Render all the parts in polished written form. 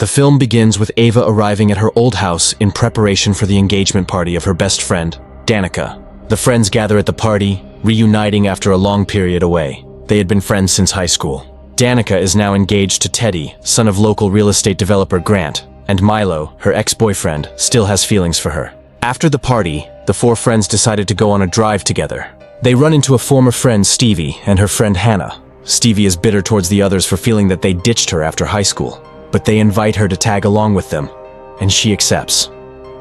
The film begins with Ava arriving at her old house in preparation for the engagement party of her best friend, Danica. The friends gather at the party, reuniting after a long period away. They had been friends since high school. Danica is now engaged to Teddy, son of local real estate developer Grant, and Milo, her ex-boyfriend, still has feelings for her. After the party, the four friends decided to go on a drive together. They run into a former friend, Stevie, and her friend Hannah. Stevie is bitter towards the others for feeling that they ditched her after high school, but they invite her to tag along with them, and she accepts.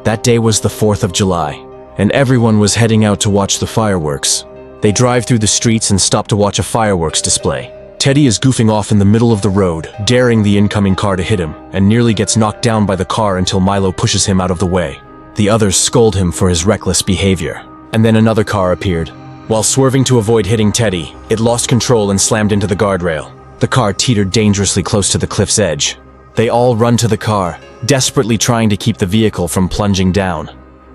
That day was the 4th of July, and everyone was heading out to watch the fireworks. They drive through the streets and stop to watch a fireworks display. Teddy is goofing off in the middle of the road, daring the incoming car to hit him, and nearly gets knocked down by the car until Milo pushes him out of the way. The others scold him for his reckless behavior. And then another car appeared. While swerving to avoid hitting Teddy, it lost control and slammed into the guardrail. The car teetered dangerously close to the cliff's edge. They all run to the car, desperately trying to keep the vehicle from plunging down.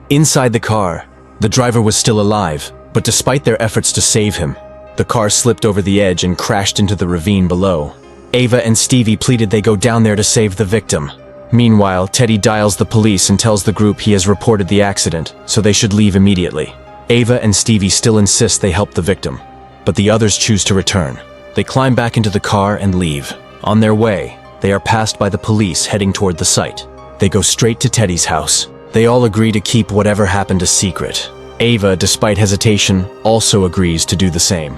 Inside the car, the driver was still alive, but despite their efforts to save him, the car slipped over the edge and crashed into the ravine below. Ava and Stevie pleaded they go down there to save the victim. Meanwhile, Teddy dials the police and tells the group he has reported the accident, so they should leave immediately. Ava and Stevie still insist they help the victim, but the others choose to return. They climb back into the car and leave. On their way, they are passed by the police heading toward the site. They go straight to Teddy's house. They all agree to keep whatever happened a secret. Ava, despite hesitation, also agrees to do the same.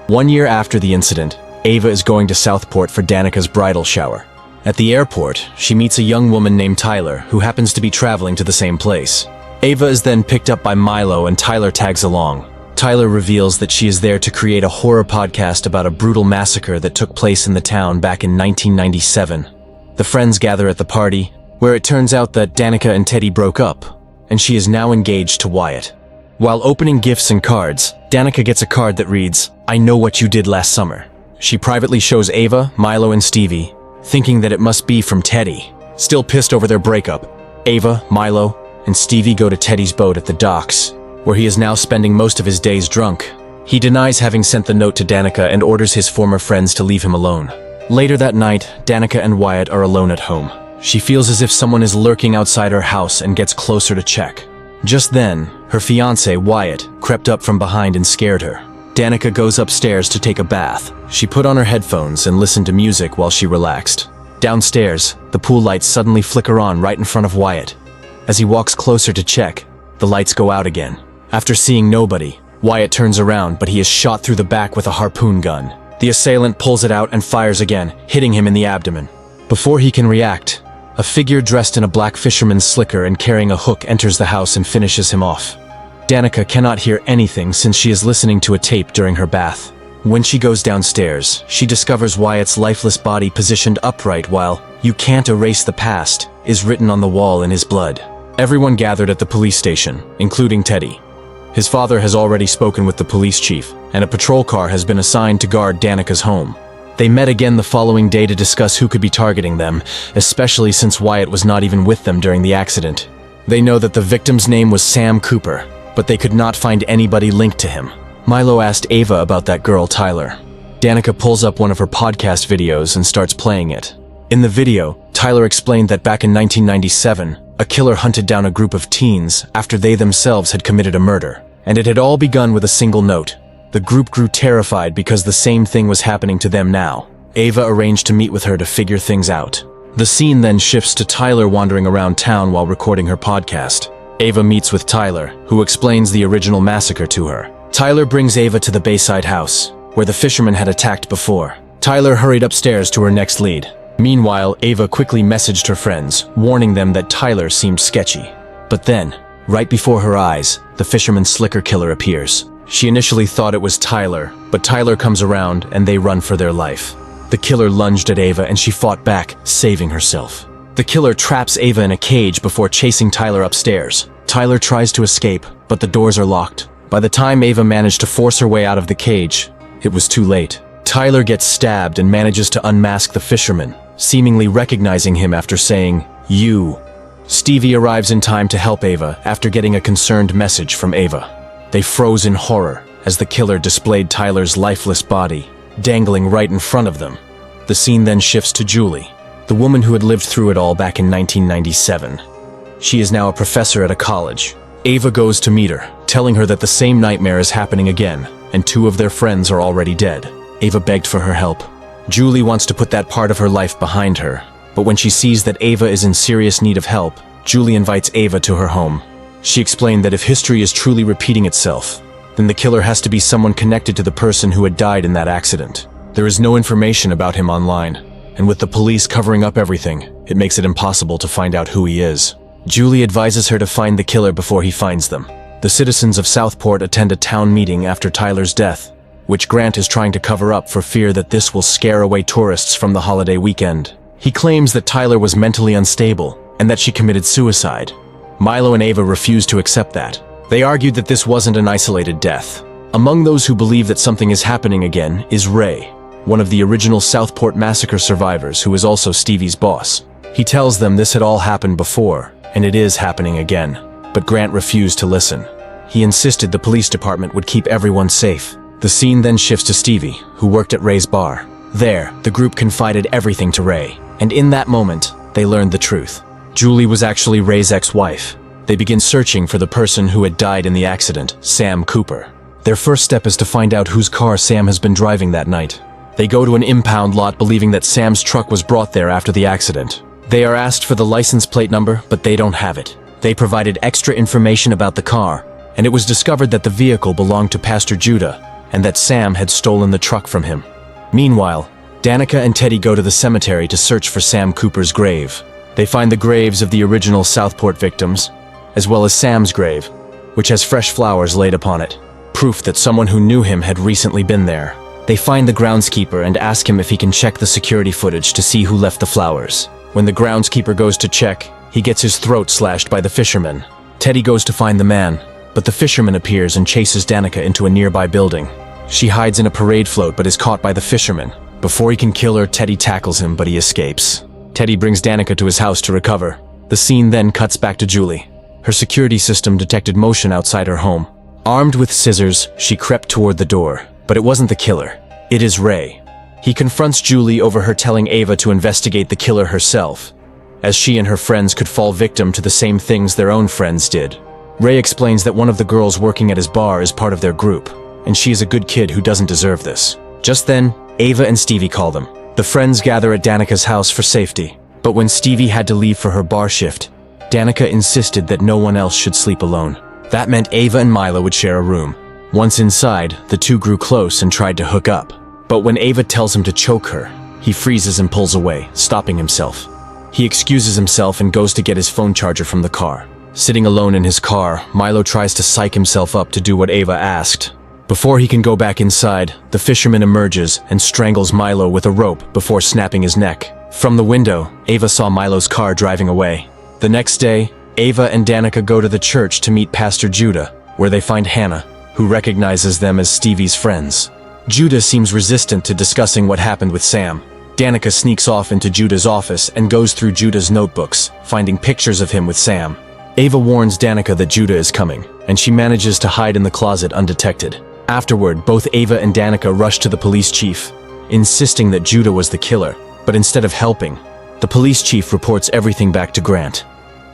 1 year after the incident, Ava is going to Southport for Danica's bridal shower. At the airport, she meets a young woman named Tyler, who happens to be traveling to the same place. Ava is then picked up by Milo and Tyler tags along. Tyler reveals that she is there to create a horror podcast about a brutal massacre that took place in the town back in 1997. The friends gather at the party, where it turns out that Danica and Teddy broke up, and she is now engaged to Wyatt. While opening gifts and cards, Danica gets a card that reads, "I know what you did last summer." She privately shows Ava, Milo, and Stevie, thinking that it must be from Teddy. Still pissed over their breakup, Ava, Milo, and Stevie go to Teddy's boat at the docks, where he is now spending most of his days drunk. He denies having sent the note to Danica and orders his former friends to leave him alone. Later that night, Danica and Wyatt are alone at home. She feels as if someone is lurking outside her house and gets closer to check. Just then, her fiancé, Wyatt, crept up from behind and scared her. Danica goes upstairs to take a bath. She put on her headphones and listened to music while she relaxed. Downstairs, the pool lights suddenly flicker on right in front of Wyatt. As he walks closer to check, the lights go out again. After seeing nobody, Wyatt turns around, but he is shot through the back with a harpoon gun. The assailant pulls it out and fires again, hitting him in the abdomen. Before he can react, a figure dressed in a black fisherman's slicker and carrying a hook enters the house and finishes him off. Danica cannot hear anything since she is listening to a tape during her bath. When she goes downstairs, she discovers Wyatt's lifeless body positioned upright while "You can't erase the past" is written on the wall in his blood. Everyone gathered at the police station, including Teddy. His father has already spoken with the police chief, and a patrol car has been assigned to guard Danica's home. They met again the following day to discuss who could be targeting them, especially since Wyatt was not even with them during the accident. They know that the victim's name was Sam Cooper, but they could not find anybody linked to him. Milo asked Ava about that girl, Tyler. Danica pulls up one of her podcast videos and starts playing it. In the video, Tyler explained that back in 1997, a killer hunted down a group of teens after they themselves had committed a murder, and it had all begun with a single note. The group grew terrified because the same thing was happening to them now. Ava arranged to meet with her to figure things out. The scene then shifts to Tyler wandering around town while recording her podcast. Ava meets with Tyler, who explains the original massacre to her. Tyler brings Ava to the Bayside house, where the fisherman had attacked before. Tyler hurried upstairs to her next lead. Meanwhile, Ava quickly messaged her friends, warning them that Tyler seemed sketchy. But then, right before her eyes, the fisherman's slicker killer appears. She initially thought it was Tyler, but Tyler comes around and they run for their life. The killer lunged at Ava and she fought back, saving herself. The killer traps Ava in a cage before chasing Tyler upstairs. Tyler tries to escape, but the doors are locked. By the time Ava managed to force her way out of the cage, it was too late. Tyler gets stabbed and manages to unmask the fisherman, seemingly recognizing him after saying, "You." Stevie arrives in time to help Ava after getting a concerned message from Ava. They froze in horror as the killer displayed Tyler's lifeless body, dangling right in front of them. The scene then shifts to Julie. the woman who had lived through it all back in 1997. She is now a professor at a college. Ava goes to meet her, telling her that the same nightmare is happening again, and 2 of their friends are already dead. Ava begged for her help. Julie wants to put that part of her life behind her, but when she sees that Ava is in serious need of help, Julie invites Ava to her home. She explained that if history is truly repeating itself, then the killer has to be someone connected to the person who had died in that accident. There is no information about him online, and with the police covering up everything, it makes it impossible to find out who he is. Julie advises her to find the killer before he finds them. The citizens of Southport attend a town meeting after Tyler's death, which Grant is trying to cover up for fear that this will scare away tourists from the holiday weekend. He claims that Tyler was mentally unstable and that she committed suicide. Milo and Ava refuse to accept that. They argued that this wasn't an isolated death. Among those who believe that something is happening again is Ray, one of the original Southport massacre survivors who is also Stevie's boss. He tells them this had all happened before, and it is happening again. But Grant refused to listen. He insisted the police department would keep everyone safe. The scene then shifts to Stevie, who worked at Ray's bar. There, the group confided everything to Ray, and in that moment, they learned the truth. Julie was actually Ray's ex-wife. They begin searching for the person who had died in the accident, Sam Cooper. Their first step is to find out whose car Sam has been driving that night. They go to an impound lot believing that Sam's truck was brought there after the accident. They are asked for the license plate number, but they don't have it. They provided extra information about the car, and it was discovered that the vehicle belonged to Pastor Judah, and that Sam had stolen the truck from him. Meanwhile, Danica and Teddy go to the cemetery to search for Sam Cooper's grave. They find the graves of the original Southport victims, as well as Sam's grave, which has fresh flowers laid upon it, proof that someone who knew him had recently been there. They find the groundskeeper and ask him if he can check the security footage to see who left the flowers. When the groundskeeper goes to check, he gets his throat slashed by the fisherman. Teddy goes to find the man, but the fisherman appears and chases Danica into a nearby building. She hides in a parade float but is caught by the fisherman. Before he can kill her, Teddy tackles him, but he escapes. Teddy brings Danica to his house to recover. The scene then cuts back to Julie. Her security system detected motion outside her home. Armed with scissors, she crept toward the door, but it wasn't the killer. It is Ray. He confronts Julie over her telling Ava to investigate the killer herself, as she and her friends could fall victim to the same things their own friends did. Ray explains that one of the girls working at his bar is part of their group, and she is a good kid who doesn't deserve this. Just then, Ava and Stevie call them. The friends gather at Danica's house for safety, but when Stevie had to leave for her bar shift, Danica insisted that no one else should sleep alone. That meant Ava and Milo would share a room. Once inside, the two grew close and tried to hook up. But when Ava tells him to choke her, he freezes and pulls away, stopping himself. He excuses himself and goes to get his phone charger from the car. Sitting alone in his car, Milo tries to psych himself up to do what Ava asked. Before he can go back inside, the fisherman emerges and strangles Milo with a rope before snapping his neck. From the window, Ava saw Milo's car driving away. The next day, Ava and Danica go to the church to meet Pastor Judah, where they find Hannah, who recognizes them as Stevie's friends. Judah seems resistant to discussing what happened with Sam. Danica sneaks off into Judah's office and goes through Judah's notebooks, finding pictures of him with Sam. Ava warns Danica that Judah is coming, and she manages to hide in the closet undetected. Afterward, both Ava and Danica rush to the police chief, insisting that Judah was the killer, but instead of helping, the police chief reports everything back to Grant.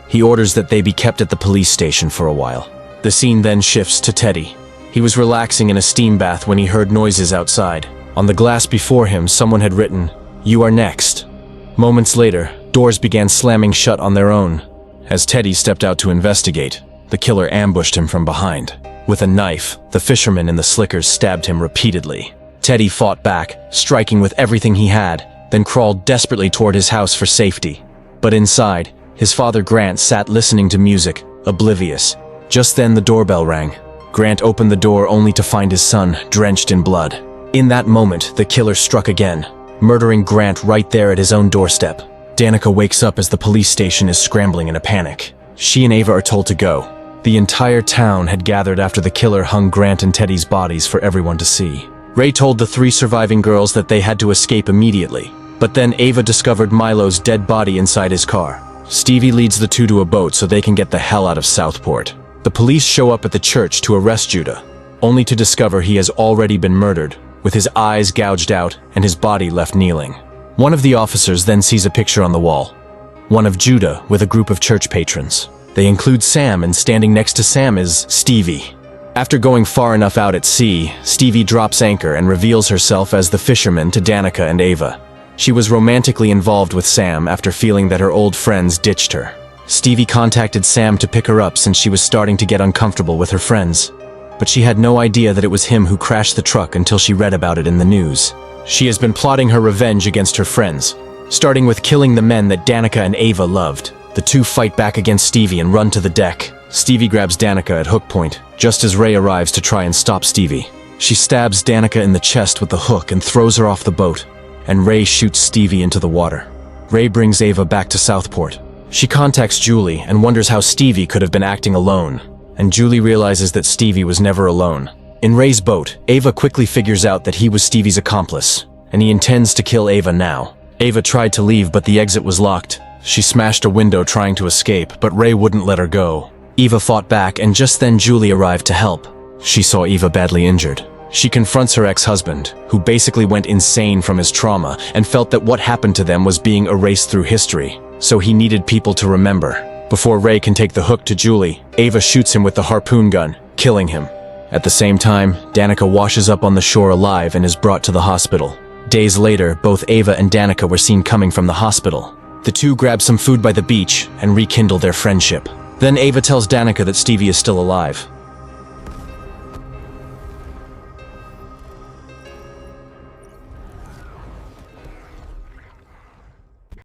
He orders that they be kept at the police station for a while. The scene then shifts to Teddy. He was relaxing in a steam bath when he heard noises outside. On the glass before him, someone had written, "You are next." Moments later, doors began slamming shut on their own. As Teddy stepped out to investigate, the killer ambushed him from behind. With a knife, the fisherman in the slickers stabbed him repeatedly. Teddy fought back, striking with everything he had, then crawled desperately toward his house for safety. But inside, his father Grant sat listening to music, oblivious. Just then the doorbell rang. Grant opened the door only to find his son drenched in blood. In that moment, the killer struck again, murdering Grant right there at his own doorstep. Danica wakes up as the police station is scrambling in a panic. She and Ava are told to go. The entire town had gathered after the killer hung Grant and Teddy's bodies for everyone to see. Ray told the 3 surviving girls that they had to escape immediately, but then Ava discovered Milo's dead body inside his car. Stevie leads the 2 to a boat so they can get the hell out of Southport. The police show up at the church to arrest Judah, only to discover he has already been murdered, with his eyes gouged out and his body left kneeling. One of the officers then sees a picture on the wall. One of Judah with a group of church patrons. They include Sam, and standing next to Sam is Stevie. After going far enough out at sea, Stevie drops anchor and reveals herself as the fisherman to Danica and Ava. She was romantically involved with Sam after feeling that her old friends ditched her. Stevie contacted Sam to pick her up since she was starting to get uncomfortable with her friends. But she had no idea that it was him who crashed the truck until she read about it in the news. She has been plotting her revenge against her friends, starting with killing the men that Danica and Ava loved. The two fight back against Stevie and run to the deck. Stevie grabs Danica at hook point, just as Ray arrives to try and stop Stevie. She stabs Danica in the chest with the hook and throws her off the boat, and Ray shoots Stevie into the water. Ray brings Ava back to Southport. She contacts Julie and wonders how Stevie could have been acting alone, and Julie realizes that Stevie was never alone. In Ray's boat, Ava quickly figures out that he was Stevie's accomplice, and he intends to kill Ava now. Ava tried to leave, but the exit was locked. She smashed a window trying to escape, but Ray wouldn't let her go. Eva fought back, and just then Julie arrived to help. She saw Eva badly injured. She confronts her ex-husband, who basically went insane from his trauma and felt that what happened to them was being erased through history, so he needed people to remember. Before Ray can take the hook to Julie, Ava shoots him with the harpoon gun, killing him. At the same time, Danica washes up on the shore alive and is brought to the hospital. Days later, both Ava and Danica were seen coming from the hospital. The two grab some food by the beach and rekindle their friendship. Then Ava tells Danica that Stevie is still alive.